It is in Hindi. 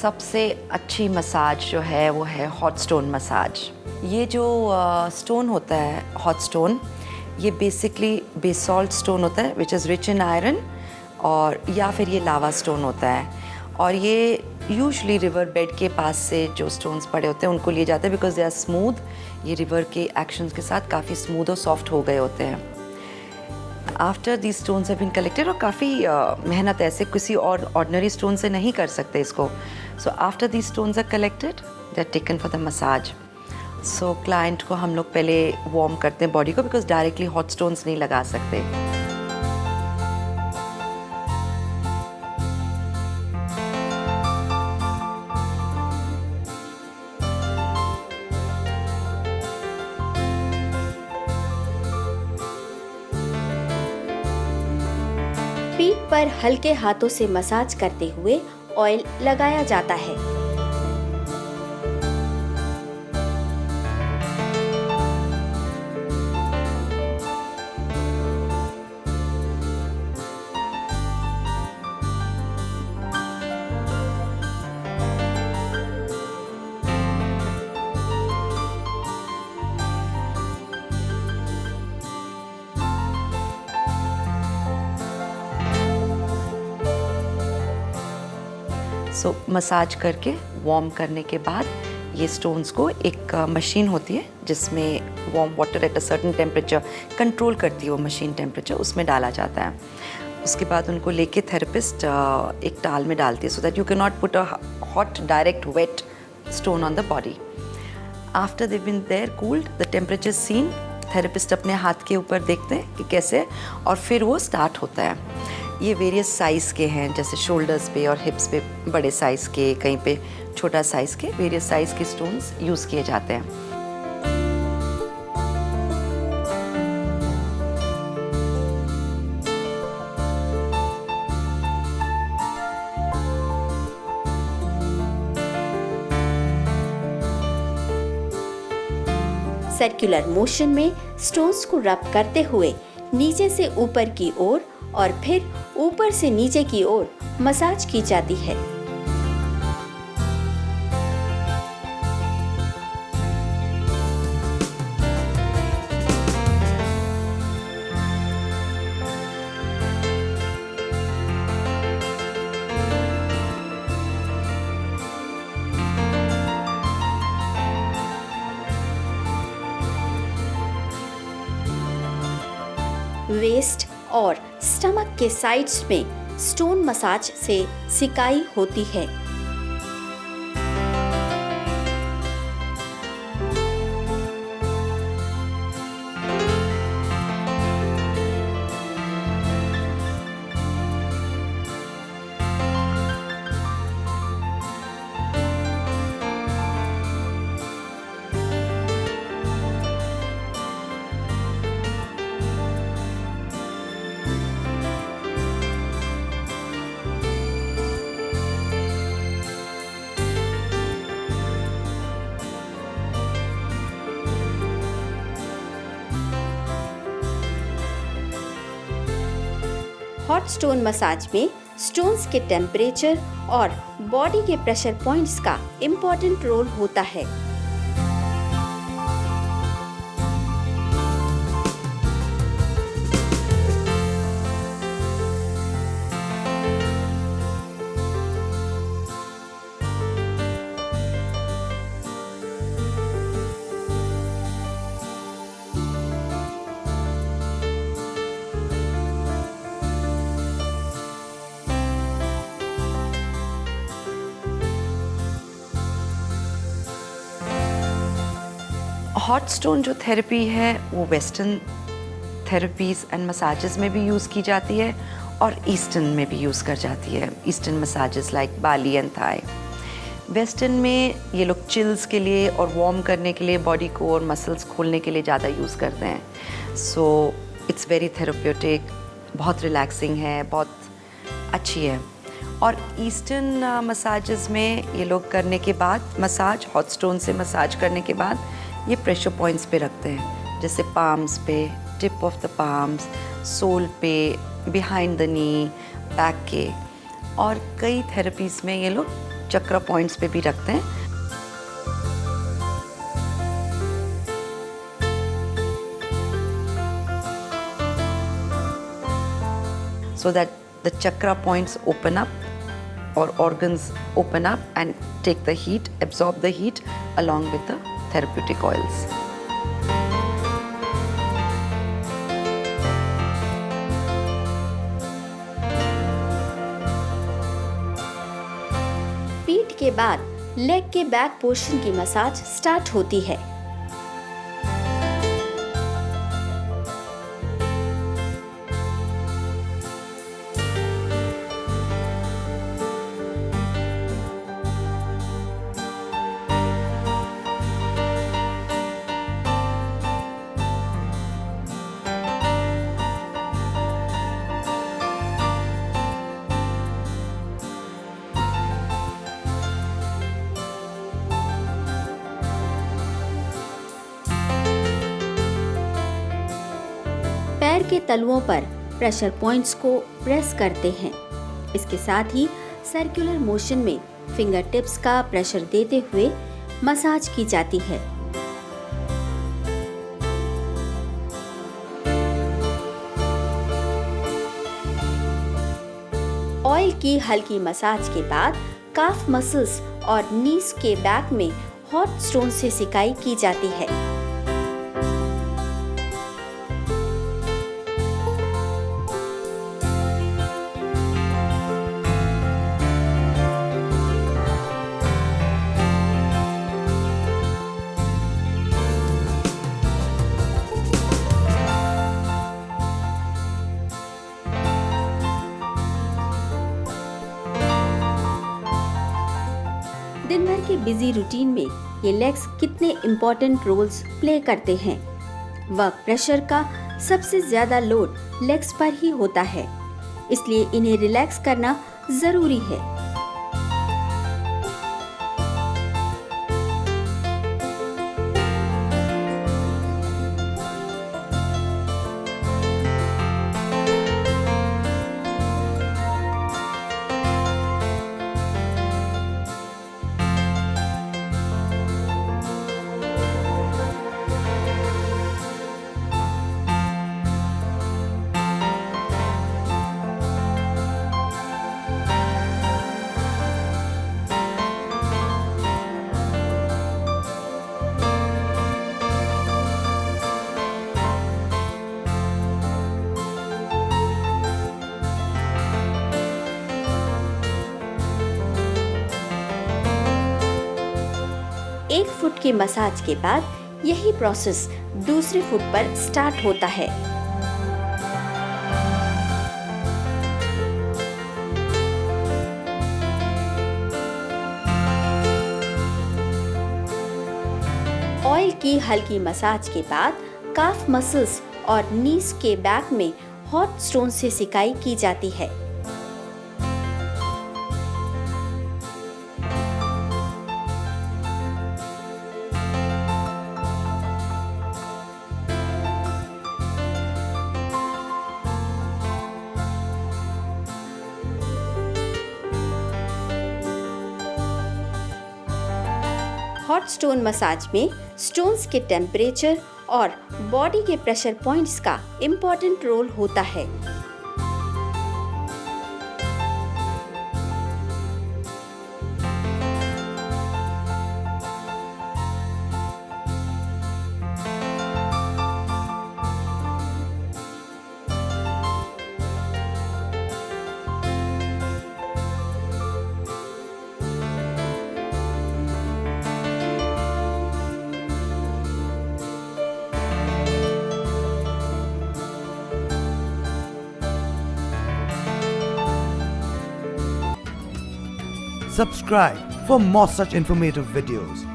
सबसे अच्छी मसाज जो है वो है हॉट स्टोन मसाज। ये जो स्टोन होता है हॉट स्टोन, ये बेसिकली बेसॉल्ट स्टोन होता है which is rich in iron, और या फिर ये लावा स्टोन होता है। और ये यूजुअली रिवर बेड के पास से जो स्टोन्स पड़े होते हैं उनको लिए जाते हैं बिकॉज दे आर स्मूथ। ये रिवर के एक्शंस के साथ काफ़ी स्मूथ और सॉफ्ट हो गए होते हैं। After the stones have been collected, और काफ़ी मेहनत ऐसे किसी और ऑर्डिनरी स्टोन से नहीं कर सकते इसको। So after the stones are collected they are taken for the massage. So client को हम लोग पहले वार्म करते हैं बॉडी को, बिकॉज डायरेक्टली हॉट स्टोन्स नहीं लगा सकते। पीठ पर हल्के हाथों से मसाज करते हुए ऑयल लगाया जाता है। सो मसाज करके वार्म करने के बाद ये स्टोन्स को एक मशीन होती है जिसमें warm water at a certain temperature control करती है वो मशीन टेम्परेचर, उसमें डाला जाता है। उसके बाद उनको लेके थेरेपिस्ट एक टाल में डालती है, so that you can not put a hot direct wet stone on the body. After they been there cooled, the temperature seen, therapist अपने हाथ के ऊपर देखते हैं कि कैसे, और फिर वो स्टार्ट होता है। ये वेरियस साइज़ के हैं, जैसे शोल्डर्स पे और हिप्स पे बड़े साइज़ के, कहीं पे छोटा साइज़ के, वेरियस साइज़ के स्टोन्स यूज़ किए जाते हैं। सर्कुलर मोशन में स्टोन्स को रब करते हुए नीचे से ऊपर की ओर और फिर ऊपर से नीचे की ओर मसाज की जाती है। वेस्ट और स्टमक के साइड्स में स्टोन मसाज से सिकाई होती है। हॉट स्टोन मसाज में स्टोन्स के टेम्परेचर और बॉडी के प्रेशर पॉइंट्स का इम्पोर्टेंट रोल होता है। हॉट स्टोन जो थेरेपी है वो वेस्टर्न थेरेपीज़ एंड मसाजेस में भी यूज़ की जाती है और ईस्टर्न में भी यूज़ कर जाती है। Eastern massages like Bali and Thai. Western में ये लोग चिल्स के लिए और वार्म करने के लिए बॉडी को और मसल्स खोलने के लिए ज़्यादा यूज़ करते हैं। सो इट्स वेरी थेरेप्यूटिक, बहुत रिलैक्सिंग है, बहुत अच्छी है। और ईस्टर्न मसाजेस में ये लोग करने के बाद मसाज, हॉट स्टोन से मसाज करने के बाद ये प्रेशर पॉइंट्स पे रखते हैं, जैसे पाम्स पे, tip of the palms, sole पे, बिहाइंड द नी, बैक के। और कई थेरेपीज़ में ये लोग चक्र पॉइंट्स पे भी रखते हैं। So that the chakra points open up or organs open up and take the heat, absorb the heat along with the therapeutic oils. पीठ के बाद लेग के बैक पोर्शन की मसाज स्टार्ट होती है। पैर के तलुओं पर प्रेशर पॉइंट्स को प्रेस करते हैं। इसके साथ ही सर्कुलर मोशन में फिंगर टिप्स का प्रेशर देते हुए मसाज की जाती है। ऑयल की हल्की मसाज के बाद काफ मसल्स और नीज के बैक में हॉट स्टोन से सिकाई की जाती है। दिन भर के बिजी रूटीन में ये लेग्स कितने इम्पोर्टेंट रोल्स प्ले करते हैं। वर्क प्रेशर का सबसे ज्यादा लोड लेग्स पर ही होता है, इसलिए इन्हें रिलैक्स करना जरूरी है। एक फुट के मसाज के बाद यही प्रोसेस दूसरे फुट पर स्टार्ट होता है। ऑयल की हल्की मसाज के बाद काफ मसल्स और नीज के बैक में हॉट स्टोन से सिकाई की जाती है। हॉट स्टोन मसाज में स्टोन्स के टेम्परेचर और बॉडी के प्रेशर पॉइंट्स का इम्पोर्टेंट रोल होता है। Subscribe for more such informative videos.